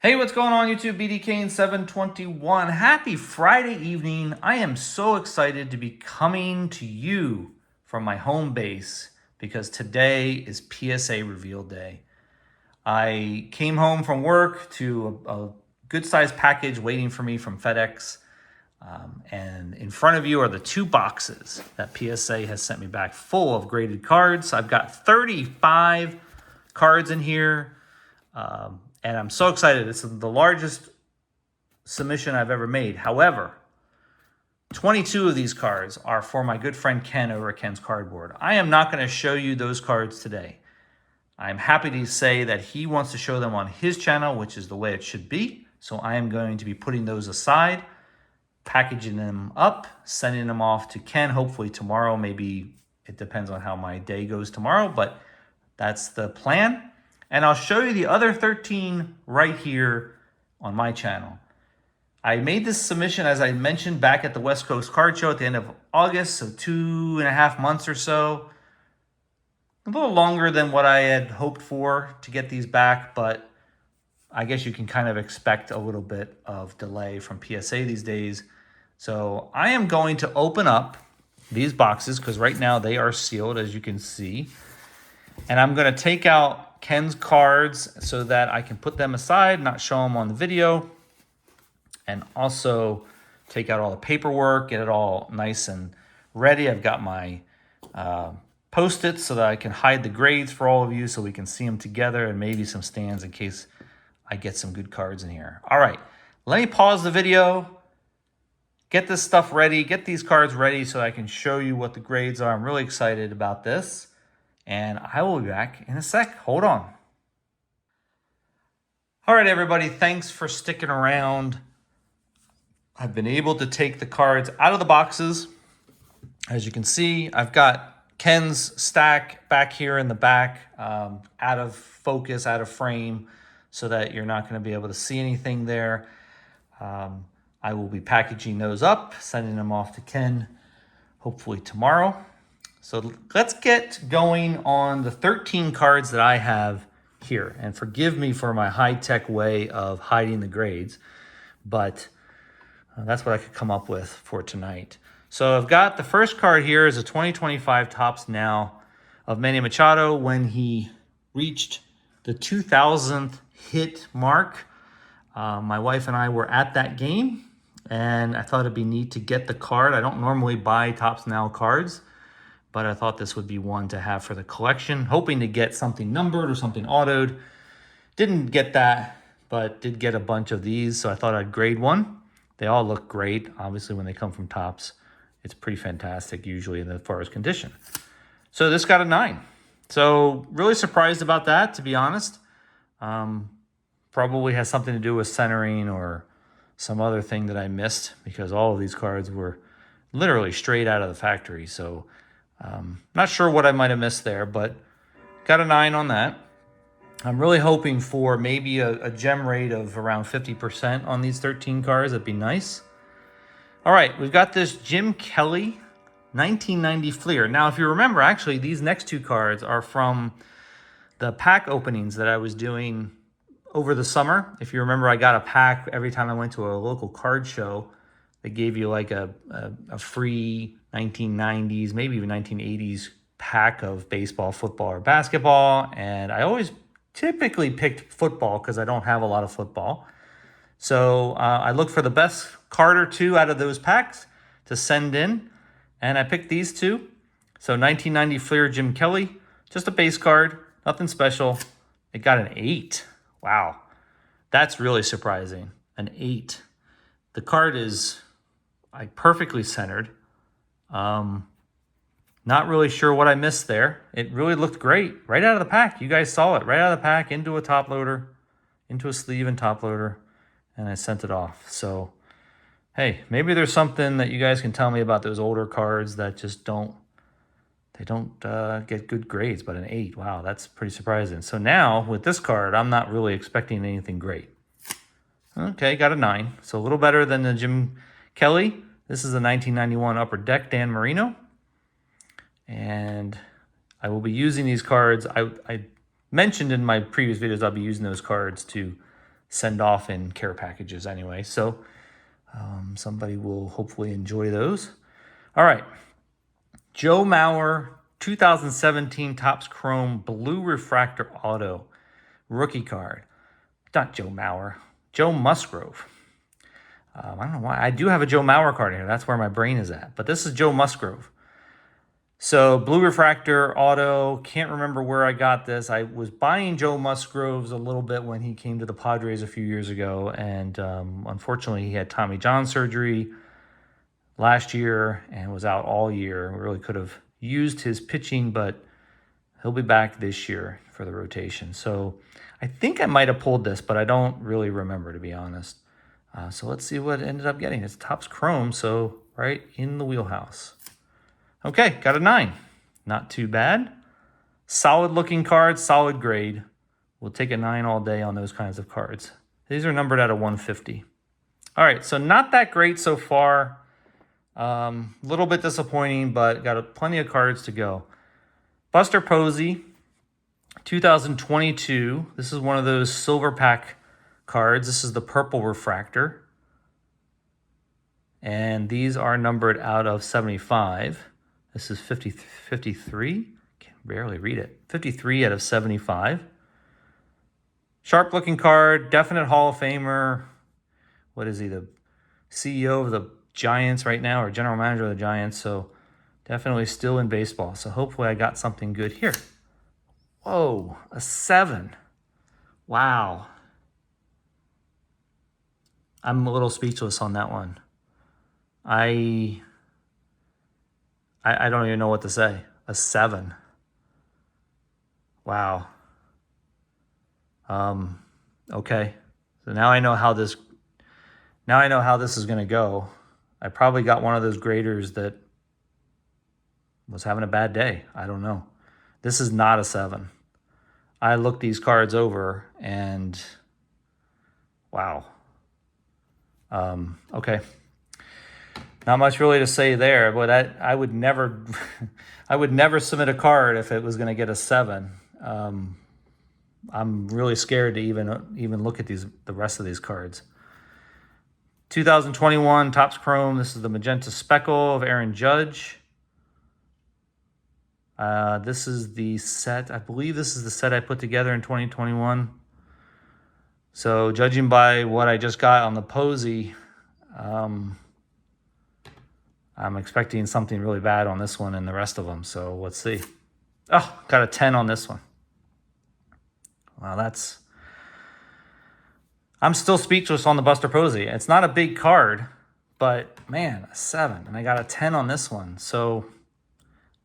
Hey, what's going on YouTube? BD Kane 721. Happy Friday evening. I am so excited to be coming to you from my home base because today is PSA Reveal Day. I came home from work to a good sized package waiting for me from FedEx. And in front of you are the two boxes that PSA has sent me back full of graded cards. I've got 35 cards in here. And I'm so excited. It's the largest submission I've ever made. However, 22 of these cards are for my good friend Ken over at Ken's Cardboard. I am not going to show you those cards today. I'm happy to say that he wants to show them on his channel, which is the way it should be. So I am going to be putting those aside, packaging them up, sending them off to Ken, hopefully tomorrow. Maybe it depends on how my day goes tomorrow, but that's the plan. And I'll show you the other 13 right here on my channel. I made this submission, as I mentioned, back at the West Coast Card Show at the end of August, so 2.5 months or so. A little longer than what I had hoped for to get these back, but I guess you can kind of expect a little bit of delay from PSA these days. So I am going to open up these boxes because right now they are sealed, as you can see. And I'm going to take out Ken's cards so that I can put them aside, not show them on the video, and also take out all the paperwork, get it all nice and ready. I've got my Post-its so that I can hide the grades for all of you so we can see them together, and maybe some stands in case I get some good cards in here. All right, let me pause the video, get this stuff ready, get these cards ready so I can show you what the grades are. I'm really excited about this. And I will be back in a sec. Hold on. All right, everybody. Thanks for sticking around. I've been able to take the cards out of the boxes. As you can see, I've got Ken's stack back here in the back, out of focus, out of frame, so that you're not going to be able to see anything there. I will be packaging those up, sending them off to Ken, hopefully tomorrow. So let's get going on the 13 cards that I have here. And forgive me for my high-tech way of hiding the grades, but that's what I could come up with for tonight. So I've got the first card here is a 2025 Topps Now of Manny Machado when he reached the 2,000th hit mark. My wife and I were at that game, and I thought it'd be neat to get the card. I don't normally buy Topps Now cards, but I thought this would be one to have for the collection, hoping to get something numbered or something autoed. Didn't get that, but did get a bunch of these, so I thought I'd grade one. They all look great. Obviously, when they come from Topps, it's pretty fantastic, usually as far as condition. So this got a 9. So really surprised about that, to be honest. Probably has something to do with centering or some other thing that I missed, because all of these cards were literally straight out of the factory. So not sure what I might have missed there, but got a 9 on that. I'm really hoping for maybe a gem rate of around 50% on these 13 cards. That'd be nice. All right, we've got this Jim Kelly 1990 Fleer. Now, if you remember, actually, these next two cards are from the pack openings that I was doing over the summer. If you remember, I got a pack every time I went to a local card show. They gave you like a free 1990s, maybe even 1980s pack of baseball, football, or basketball. And I always typically picked football because I don't have a lot of football. So I looked for the best card or two out of those packs to send in. And I picked these two. So 1990 Fleer Jim Kelly, just a base card, nothing special. It got an 8. Wow, that's really surprising. An 8. The card is like perfectly centered. Not really sure what I missed there. It really looked great right out of the pack. You guys saw it right out of the pack, into a top loader, into a sleeve and top loader, and I sent it off. So, hey, maybe there's something that you guys can tell me about those older cards that just don't get good grades, but an 8, wow, that's pretty surprising. So now with this card, I'm not really expecting anything great. Okay, got a 9, so a little better than the Jim Kelly. This is a 1991 Upper Deck Dan Marino. And I will be using these cards. I mentioned in my previous videos I'll be using those cards to send off in care packages anyway. So somebody will hopefully enjoy those. All right. Joe Mauer, 2017 Topps Chrome Blue Refractor Auto rookie card. Not Joe Mauer, Joe Musgrove. I don't know why. I do have a Joe Mauer card here. That's where my brain is at. But this is Joe Musgrove. So Blue Refractor Auto. Can't remember where I got this. I was buying Joe Musgroves a little bit when he came to the Padres a few years ago. And unfortunately, he had Tommy John surgery last year and was out all year. We really could have used his pitching, but he'll be back this year for the rotation. So I think I might have pulled this, but I don't really remember, to be honest. So let's see what ended up getting. It's Topps Chrome, so right in the wheelhouse. Okay, got a 9. Not too bad. Solid looking cards, solid grade. We'll take a 9 all day on those kinds of cards. These are numbered out of 150. All right, so not that great so far. Little bit disappointing, but got plenty of cards to go. Buster Posey, 2022. This is one of those silver pack cards. This is the purple refractor. And these are numbered out of 75. This is 53. Can barely read it. 53 out of 75. Sharp looking card, definite Hall of Famer. What is he, the CEO of the Giants right now, or general manager of the Giants? So definitely still in baseball. So hopefully I got something good here. Whoa, a 7. Wow. I'm a little speechless on that one. I don't even know what to say. A 7. Wow. Okay. So now I know how this is going to go. I probably got one of those graders that was having a bad day. I don't know. This is not a 7. I looked these cards over and wow. Okay. Not much really to say there, but I would never submit a card if it was going to get a 7. I'm really scared to even look at the rest of these cards. 2021 Topps Chrome. This is the Magenta Speckle of Aaron Judge. This is the set. I believe this is the set I put together in 2021. So judging by what I just got on the Posey, I'm expecting something really bad on this one and the rest of them. So let's see. Oh, got a 10 on this one. Wow, I'm still speechless on the Buster Posey. It's not a big card, but man, a 7. And I got a 10 on this one. So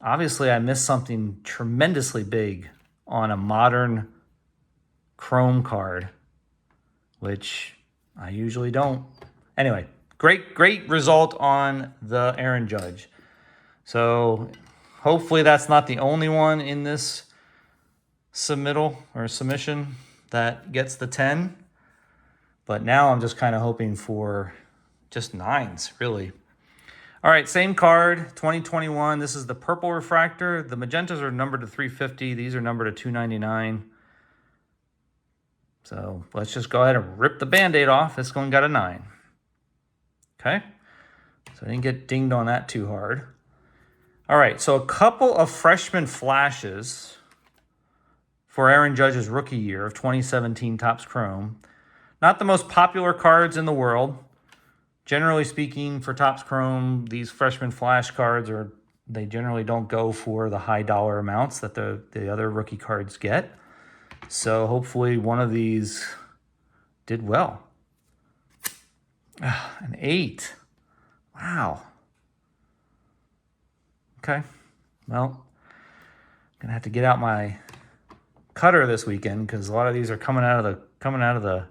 obviously I missed something tremendously big on a modern Chrome card, which I usually don't. Anyway, great result on the Aaron Judge. So hopefully that's not the only one in this submittal or submission that gets the 10. But now I'm just kind of hoping for just 9s, really. All right, same card, 2021. This is the purple refractor. The magentas are numbered to 350. These are numbered to 299. So let's just go ahead and rip the Band-Aid off. This one got a 9. Okay, so I didn't get dinged on that too hard. All right, so a couple of freshman flashes for Aaron Judge's rookie year of 2017 Topps Chrome. Not the most popular cards in the world. Generally speaking, for Topps Chrome, these freshman flash cards they generally don't go for the high dollar amounts that the other rookie cards get. So hopefully one of these did well. An 8. Wow. Okay. Well, I'm gonna have to get out my cutter this weekend because a lot of these are coming out of the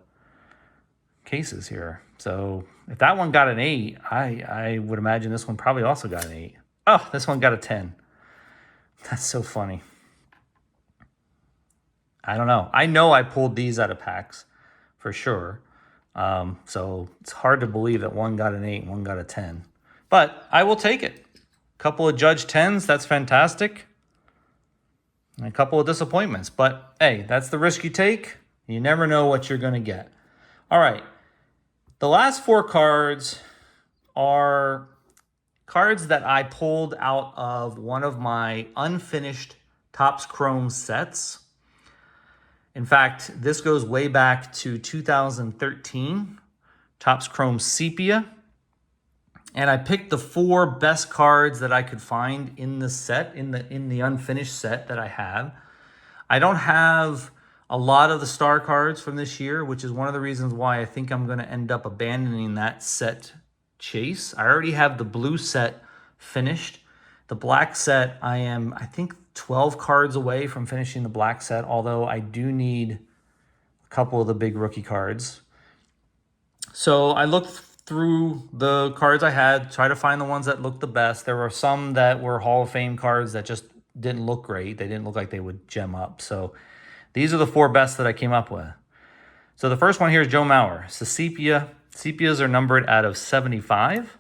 cases here. So if that one got an 8, I would imagine this one probably also got an 8. Oh, this one got a 10. That's so funny. I don't know. I know I pulled these out of packs for sure. So it's hard to believe that one got an 8 and one got a 10. But I will take it. A couple of Judge 10s, that's fantastic. And a couple of disappointments. But hey, that's the risk you take. You never know what you're going to get. All right. The last 4 cards are cards that I pulled out of one of my unfinished Topps Chrome sets. In fact, this goes way back to 2013, Topps Chrome Sepia. And I picked the 4 best cards that I could find in the set, in the unfinished set that I have. I don't have a lot of the star cards from this year, which is one of the reasons why I think I'm going to end up abandoning that set chase. I already have the blue set finished. The black set, I think 12 cards away from finishing the black set, although I do need a couple of the big rookie cards. So I looked through the cards I had, try to find the ones that looked the best. There were some that were Hall of Fame cards that just didn't look great. They didn't look like they would gem up. So these are the 4 best that I came up with. So the first one here is Joe Mauer. It's the Sepia. Sepias are numbered out of 75.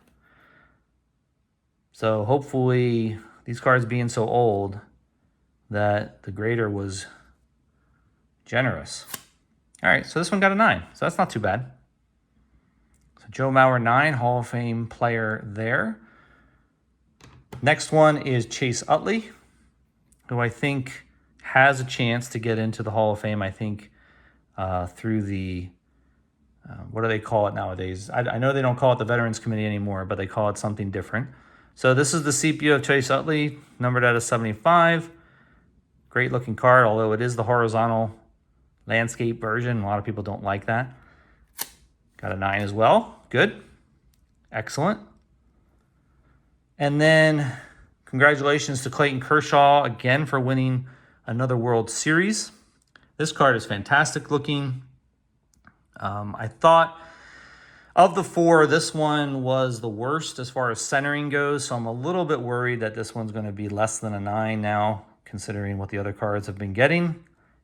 So hopefully these cards being so old that the grader was generous. All right, so this one got a 9. So that's not too bad. So Joe Mauer 9, Hall of Fame player there. Next one is Chase Utley, who I think has a chance to get into the Hall of Fame, I think, through the, what do they call it nowadays? I know they don't call it the Veterans Committee anymore, but they call it something different. So this is the Sepia of Chase Utley, numbered out of 75. Great looking card, although it is the horizontal landscape version. A lot of people don't like that. Got a 9 as well. Good. Excellent. And then congratulations to Clayton Kershaw again for winning another World Series. This card is fantastic looking. I thought of the 4, this one was the worst as far as centering goes, so I'm a little bit worried that this one's going to be less than a 9 now, considering what the other cards have been getting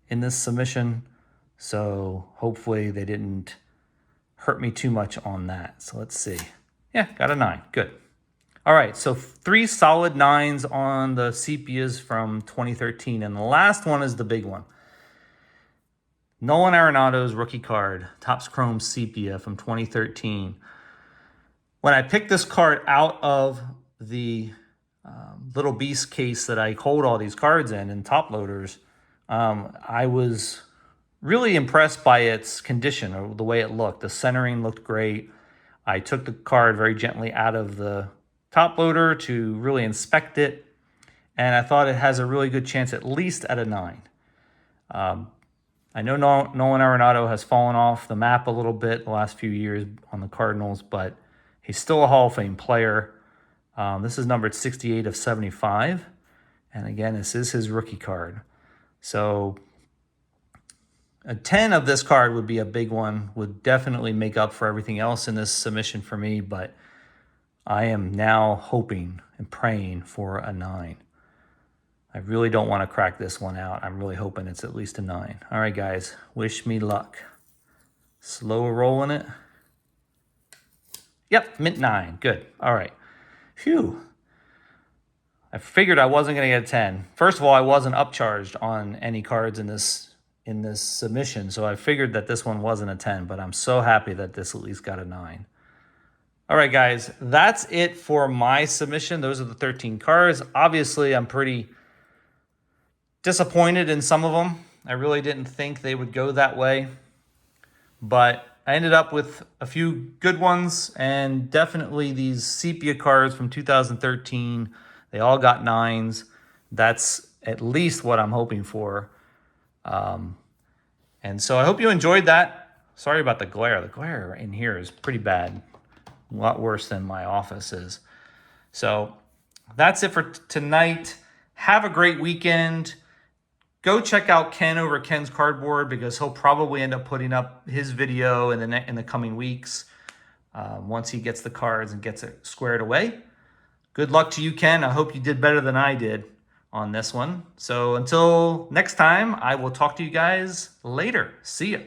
in this submission. So hopefully they didn't hurt me too much on that. So let's see. Yeah, got a 9. Good. All right, so 3 solid 9s on the Sepias from 2013. And the last one is the big one. Nolan Arenado's rookie card, Topps Chrome Sepia from 2013. When I picked this card out of the little beast case that I hold all these cards in top loaders, I was really impressed by its condition, or the way it looked. The centering looked great. I took the card very gently out of the top loader to really inspect it, and I thought it has a really good chance at least at a 9. I know Nolan Arenado has fallen off the map a little bit the last few years on the Cardinals, but he's still a Hall of Fame player. This is numbered 68 of 75, and again, this is his rookie card. So a 10 of this card would be a big one, would definitely make up for everything else in this submission for me, but I am now hoping and praying for a 9. I really don't want to crack this one out. I'm really hoping it's at least a 9. All right, guys, wish me luck. Slow rolling it. Yep, mint 9. Good. All right. Phew. I figured I wasn't going to get a 10. First of all, I wasn't upcharged on any cards in this submission, so I figured that this one wasn't a 10, but I'm so happy that this at least got a 9. All right, guys, that's it for my submission. Those are the 13 cards. Obviously, I'm pretty disappointed in some of them. I really didn't think they would go that way, but I ended up with a few good ones, and definitely these Sepia cards from 2013, they all got 9s. That's at least what I'm hoping for. And so I hope you enjoyed that. Sorry about the glare. The glare in here is pretty bad. A lot worse than my office is. So that's it for tonight. Have a great weekend. Go check out Ken over Ken's Cardboard, because he'll probably end up putting up his video in the coming weeks once he gets the cards and gets it squared away. Good luck to you, Ken. I hope you did better than I did on this one. So until next time, I will talk to you guys later. See ya.